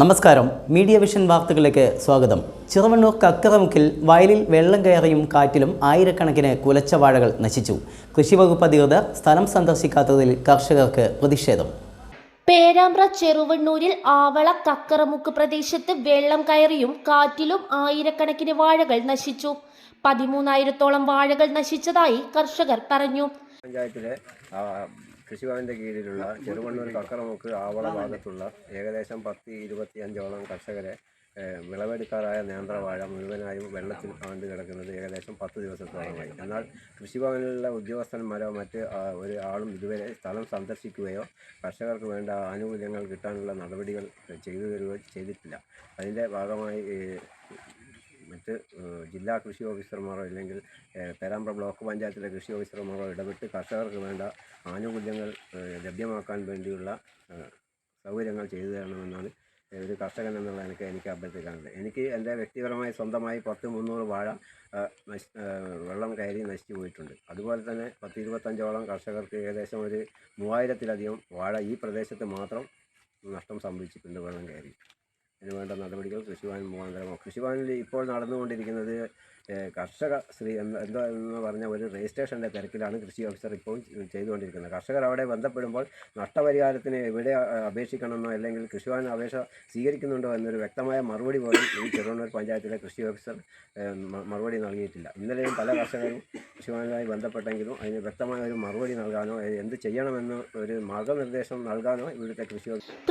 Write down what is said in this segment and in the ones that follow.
നമസ്കാരം, media vision വാർത്തകളിലേക്ക് സ്വാഗതം. ചിറവണ്ണൂർ കക്കറമുക്കിൽ വയലിൽ വെള്ളം കയറിയും കാറ്റിലും ആയിരക്കണക്കിന് കുലച്ച വാഴകൾ നശിച്ചു. കൃഷിവകുപ്പ് അധികൃതർ സ്ഥലം സന്ദർശിക്കാത്തതിൽ കർഷകർക്ക് പ്രതിഷേധം. പേരാമ്പ്ര ചെറുവണ്ണൂരിൽ ആവള കക്കറമുക്ക് പ്രദേശത്ത് വെള്ളം കയറിയും കാറ്റിലും ആയിരക്കണക്കിന് വാഴകൾ നശിച്ചു. 13,000-ഓളം വാഴകൾ നശിച്ചതായി കർഷകർ പറഞ്ഞു. പഞ്ചായത്തിലെ കൃഷിഭവന്റെ കീഴിലുള്ള ചെറുവണ്ണൂർ കക്കറമുക്ക് ആവള ഭാഗത്തുള്ള ഏകദേശം 10-25ഓളം കർഷകരെ വിളവെടുക്കാറായ നേന്ത്രവാഴ മുഴുവനായും വെള്ളത്തിൽ ആണ്ട് കിടക്കുന്നത് ഏകദേശം 10 ദിവസത്തോളമായി. എന്നാൽ കൃഷിഭവനിലുള്ള ഉദ്യോഗസ്ഥന്മാരോ മറ്റ് ഒരു ആളും ഇതുവരെ സ്ഥലം സന്ദർശിക്കുകയോ കർഷകർക്ക് വേണ്ട ആനുകൂല്യങ്ങൾ കിട്ടാനുള്ള നടപടികൾ ചെയ്തു തരികയോ ചെയ്തിട്ടില്ല. അതിൻ്റെ ഭാഗമായി മറ്റ് ജില്ലാ കൃഷി ഓഫീസർമാരോ അല്ലെങ്കിൽ പേരാമ്പ്ര ബ്ലോക്ക് പഞ്ചായത്തിലെ കൃഷി ഓഫീസർമാരോ ഇടപെട്ട് കർഷകർക്ക് വേണ്ട ആനുകൂല്യങ്ങൾ ലഭ്യമാക്കാൻ വേണ്ടിയുള്ള സൗകര്യങ്ങൾ ചെയ്തു തരണമെന്നാണ് ഒരു കർഷകൻ എന്നുള്ള എനിക്ക് അഭ്യർത്ഥിക്കാനുള്ളത്. എനിക്ക് എൻ്റെ വ്യക്തിപരമായി സ്വന്തമായി 10-300 വാഴ വെള്ളം കയറി നശിച്ചു പോയിട്ടുണ്ട്. അതുപോലെ തന്നെ 10-25ഓളം കർഷകർക്ക് ഏകദേശം ഒരു 3000-ലധികം വാഴ ഈ പ്രദേശത്ത് മാത്രം നഷ്ടം സംഭവിച്ചിട്ടുണ്ട് വെള്ളം കയറി. അതിനുവേണ്ട നടപടികൾ കൃഷിഭവൻ മുഖാന്തരമോ കൃഷിഭവനിൽ ഇപ്പോൾ നടന്നുകൊണ്ടിരിക്കുന്നത് കർഷക ശ്രീ എന്ന് പറഞ്ഞ ഒരു രജിസ്ട്രേഷൻ്റെ തിരക്കിലാണ് കൃഷി ഓഫീസർ ഇപ്പോൾ ചെയ്തുകൊണ്ടിരിക്കുന്നത്. കർഷകർ അവിടെ ബന്ധപ്പെടുമ്പോൾ നഷ്ടപരിഹാരത്തിന് എവിടെ അപേക്ഷിക്കണമെന്നോ അല്ലെങ്കിൽ കൃഷിഭവൻ അപേക്ഷ സ്വീകരിക്കുന്നുണ്ടോ എന്നൊരു വ്യക്തമായ മറുപടി പോലും ഈ ചെറുവണ്ണൂർ പഞ്ചായത്തിലെ കൃഷി ഓഫീസർ മറുപടി നൽകിയിട്ടില്ല. ഇന്നലെയും പല കർഷകരും കൃഷിഭവനുമായി ബന്ധപ്പെട്ടെങ്കിലും അതിന് വ്യക്തമായ ഒരു മറുപടി നൽകാനോ എന്ത് ചെയ്യണമെന്ന് ഒരു മാർഗനിർദ്ദേശം നൽകാനോ ഇവിടുത്തെ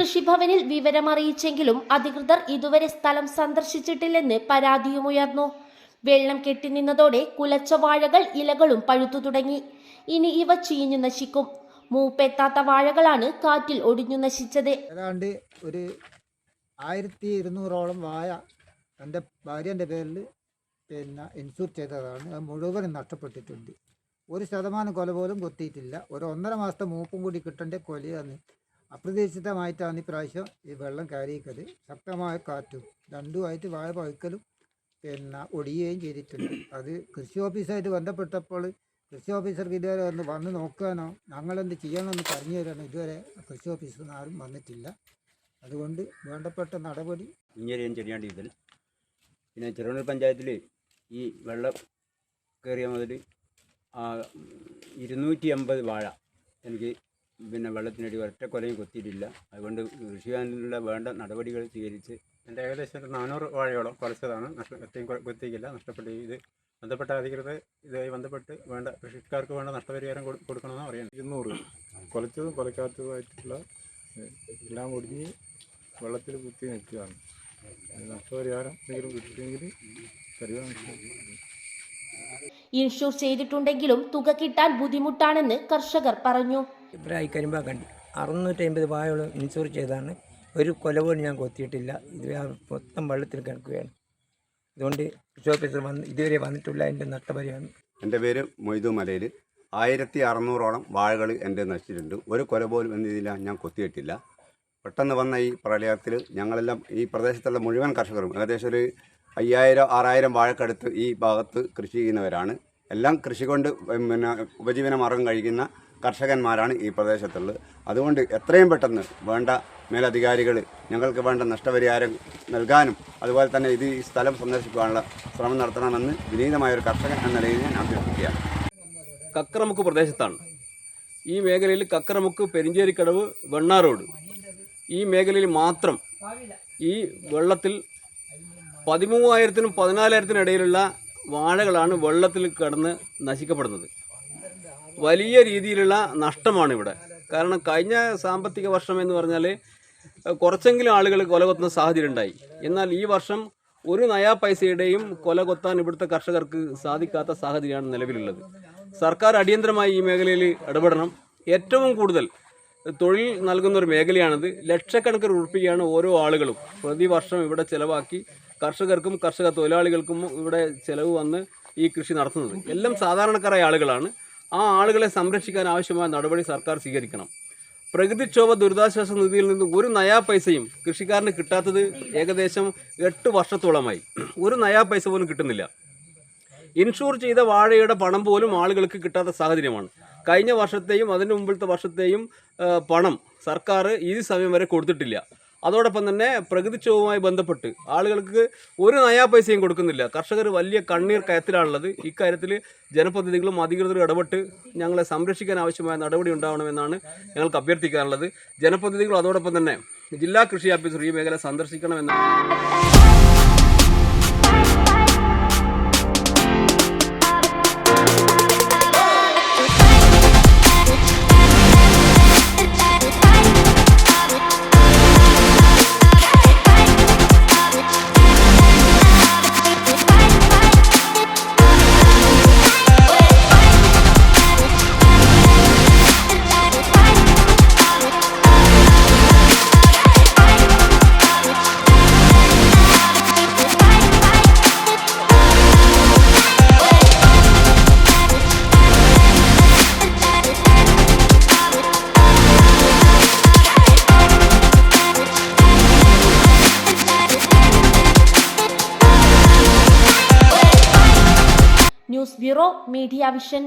കൃഷിഭവനിൽ വിവരമറിയിച്ചെങ്കിലും അധികൃതർ ഇതുവരെ സ്ഥലം സന്ദർശിച്ചിട്ടില്ലെന്ന് പരാതിയുമുയർന്നു. വെള്ളം കെട്ടിനിന്നതോടെ കുലച്ച വാഴകൾ ഇലകളും പഴുത്തു തുടങ്ങി. ഇനി ഇവ ചീഞ്ഞു നശിക്കും. മൂപ്പെത്താത്ത വാഴകളാണ് കാറ്റിൽ ഒടിഞ്ഞു നശിച്ചത്. ഏതാണ്ട് ഒരു 1200ഓളം വാഴ എൻ്റെ ഭാര്യൻ്റെ പേരിൽ ഇൻഷൂർ ചെയ്തതാണ്. അത് മുഴുവനും നഷ്ടപ്പെട്ടിട്ടുണ്ട്. 1% കൊല പോലും കൊത്തിയിട്ടില്ല. ഒരു 1.5 മാസത്തെ മൂപ്പും കൂടി കിട്ടേണ്ട കൊലയാണ്. അപ്രതീക്ഷിതമായിട്ടാണ് ഇപ്രാവശ്യം ഈ വെള്ളം കയറിയിരിക്കുന്നത്. ശക്തമായ കാറ്റും രണ്ടുമായിട്ട് വാഴ പഴുക്കലും ഒടിയുകയും ചെയ്തിട്ടുണ്ട്. അത് കൃഷി ഓഫീസായിട്ട് ബന്ധപ്പെട്ടപ്പോൾ കൃഷി ഓഫീസർക്ക് ഇതുവരെ ഒന്ന് വന്ന് നോക്കാനോ ഞങ്ങളെന്ത് ചെയ്യണമെന്ന് പറഞ്ഞു തരാനോ ഇതുവരെ കൃഷി ഓഫീസറിന് ആരും വന്നിട്ടില്ല. അതുകൊണ്ട് വേണ്ടപ്പെട്ട നടപടി ഇഞ്ചരിയും ചെറിയാണ്ട് ഇതിൽ പിന്നെ ചെറുവണ്ണൂർ പഞ്ചായത്തിൽ ഈ വെള്ളം കയറിയ മുതൽ 250 വാഴ എനിക്ക് വെള്ളത്തിനടി ഒറ്റ കൊലയും കൊത്തിയിട്ടില്ല. അതുകൊണ്ട് കൃഷിഭവനിലുള്ള വേണ്ട നടപടികൾ സ്വീകരിച്ച് എൻ്റെ ഏകദേശം 400 വാഴയോളം കുറച്ചതാണ്. കൊത്തിക്കില്ല, നഷ്ടപ്പെട്ട് ഇത് ബന്ധപ്പെട്ട അധികൃതർ ഇതുമായി ബന്ധപ്പെട്ട് വേണ്ട കൃഷിക്കാർക്ക് വേണ്ട നഷ്ടപരിഹാരം കൊടുക്കണമെന്ന് പറയുന്നത്. 200 കൊലച്ചതും കൊലക്കാത്തതുമായിട്ടുള്ള എല്ലാം ഒടിഞ്ഞ് വെള്ളത്തിൽ കുത്തി നിൽക്കുകയാണ്. നഷ്ടപരിഹാരം എന്തെങ്കിലും കിട്ടിയെങ്കിൽ ഇൻഷൂർ ചെയ്തിട്ടുണ്ടെങ്കിലും തുക കിട്ടാൻ ബുദ്ധിമുട്ടാണെന്ന് കർഷകർ പറഞ്ഞു. ഇബ്രാഹിം കരിമ്പാക്കണ്ടി 650 വാഴയോളം ഇൻഷൂർ ചെയ്താണ്. ഒരു കൊല പോലും ഞാൻ കൊത്തിയിട്ടില്ല. ഇത് മൊത്തം വെള്ളത്തിൽ കിടക്കുകയാണ്. അതുകൊണ്ട് കൃഷി ഓഫീസർ ഇതുവരെ വന്നിട്ടില്ല. എൻ്റെ നഷ്ടപരിഹാരം. എൻ്റെ പേര് മൊയ്തു മലയിൽ 1600ഓളം വാഴകൾ എൻ്റെ നശിച്ചിട്ടുണ്ട്. ഒരു കൊല പോലും എന്ന രീതിയിൽ ഞാൻ കൊത്തിയിട്ടില്ല. പെട്ടെന്ന് വന്ന ഈ പ്രളയത്തിൽ ഞങ്ങളെല്ലാം ഈ പ്രദേശത്തുള്ള മുഴുവൻ കർഷകരും ഏകദേശം ഒരു 5000-6000 വാഴക്കടുത്ത് ഈ ഭാഗത്ത് കൃഷി ചെയ്യുന്നവരാണ്. എല്ലാം കൃഷി കൊണ്ട് ഉപജീവന മാർഗം കഴിക്കുന്ന കർഷകന്മാരാണ് ഈ പ്രദേശത്തുള്ളത്. അതുകൊണ്ട് എത്രയും പെട്ടെന്ന് വേണ്ട മേലധികാരികൾ ഞങ്ങൾക്ക് വേണ്ട നഷ്ടപരിഹാരം നൽകാനും അതുപോലെ തന്നെ ഈ സ്ഥലം സന്ദർശിക്കാനുള്ള ശ്രമം നടത്തണമെന്ന് വിനീതമായൊരു കർഷകൻ എന്ന നിലയിൽ ഞാൻ അഭ്യർത്ഥിക്കുകയാണ്. കക്കറമുക്ക് പ്രദേശത്താണ്. ഈ മേഖലയിൽ കക്കറമുക്ക്, പെരിഞ്ചേരിക്കടവ്, വെണ്ണാറോഡ് ഈ മേഖലയിൽ മാത്രം ഈ വെള്ളത്തിൽ 13,000-നും 14,000-നും ഇടയിലുള്ള വാഴകളാണ് വെള്ളത്തിൽ കിടന്ന് നശിക്കപ്പെടുന്നത്. വലിയ രീതിയിലുള്ള നഷ്ടമാണ് ഇവിടെ. കാരണം കഴിഞ്ഞ സാമ്പത്തിക വർഷം എന്ന് പറഞ്ഞാൽ കുറച്ചെങ്കിലും ആളുകൾ കൊല കൊത്തുന്ന സാഹചര്യം ഉണ്ടായി. എന്നാൽ ഈ വർഷം ഒരു നയാ പൈസയുടെയും കൊല കൊത്താൻ ഇവിടുത്തെ കർഷകർക്ക് സാധിക്കാത്ത സാഹചര്യമാണ് നിലവിലുള്ളത്. സർക്കാർ അടിയന്തരമായി ഈ മേഖലയിൽ ഇടപെടണം. ഏറ്റവും കൂടുതൽ തൊഴിൽ നൽകുന്ന ഒരു മേഖലയാണിത്. ലക്ഷക്കണക്കിന് രൂപയാണ് ഓരോ ആളുകളും പ്രതിവർഷം ഇവിടെ ചിലവാക്കി കർഷകർക്കും കർഷക തൊഴിലാളികൾക്കും ഇവിടെ ചിലവ് വന്ന് ഈ കൃഷി നടത്തുന്നത്. എല്ലാം സാധാരണക്കാരായ ആളുകളാണ്. ആ ആളുകളെ സംരക്ഷിക്കാൻ ആവശ്യമായ നടപടി സർക്കാർ സ്വീകരിക്കണം. പ്രകൃതിക്ഷോഭ ദുരിതാശ്വാസ നിധിയിൽ നിന്ന് ഒരു നയാ പൈസയും കൃഷിക്കാരന് കിട്ടാത്തത് ഏകദേശം 8 വർഷത്തോളമായി. ഒരു നയാ പൈസ പോലും കിട്ടുന്നില്ല. ഇൻഷൂർ ചെയ്ത വാഴയുടെ പണം പോലും ആളുകൾക്ക് കിട്ടാത്ത സാഹചര്യമാണ്. കഴിഞ്ഞ വർഷത്തെയും അതിന് മുമ്പിലത്തെ വർഷത്തെയും പണം സർക്കാർ ഈ സമയം വരെ കൊടുത്തിട്ടില്ല. അതോടൊപ്പം തന്നെ പ്രകൃതിക്ഷോഭവുമായി ബന്ധപ്പെട്ട് ആളുകൾക്ക് ഒരു നയാ പൈസയും കൊടുക്കുന്നില്ല. കർഷകർ വലിയ കണ്ണീർ കയത്തിലാണുള്ളത്. ഇക്കാര്യത്തിൽ ജനപ്രതിനിധികളും അധികൃതരും ഇടപെട്ട് ഞങ്ങളെ സംരക്ഷിക്കാൻ ആവശ്യമായ നടപടി ഉണ്ടാവണമെന്നാണ് ഞങ്ങൾക്ക് അഭ്യർത്ഥിക്കാനുള്ളത്. ജനപ്രതിനിധികൾ അതോടൊപ്പം തന്നെ ജില്ലാ കൃഷി ഓഫീസർ ഈ മേഖല സന്ദർശിക്കണമെന്നാണ്. News bureau, media vision.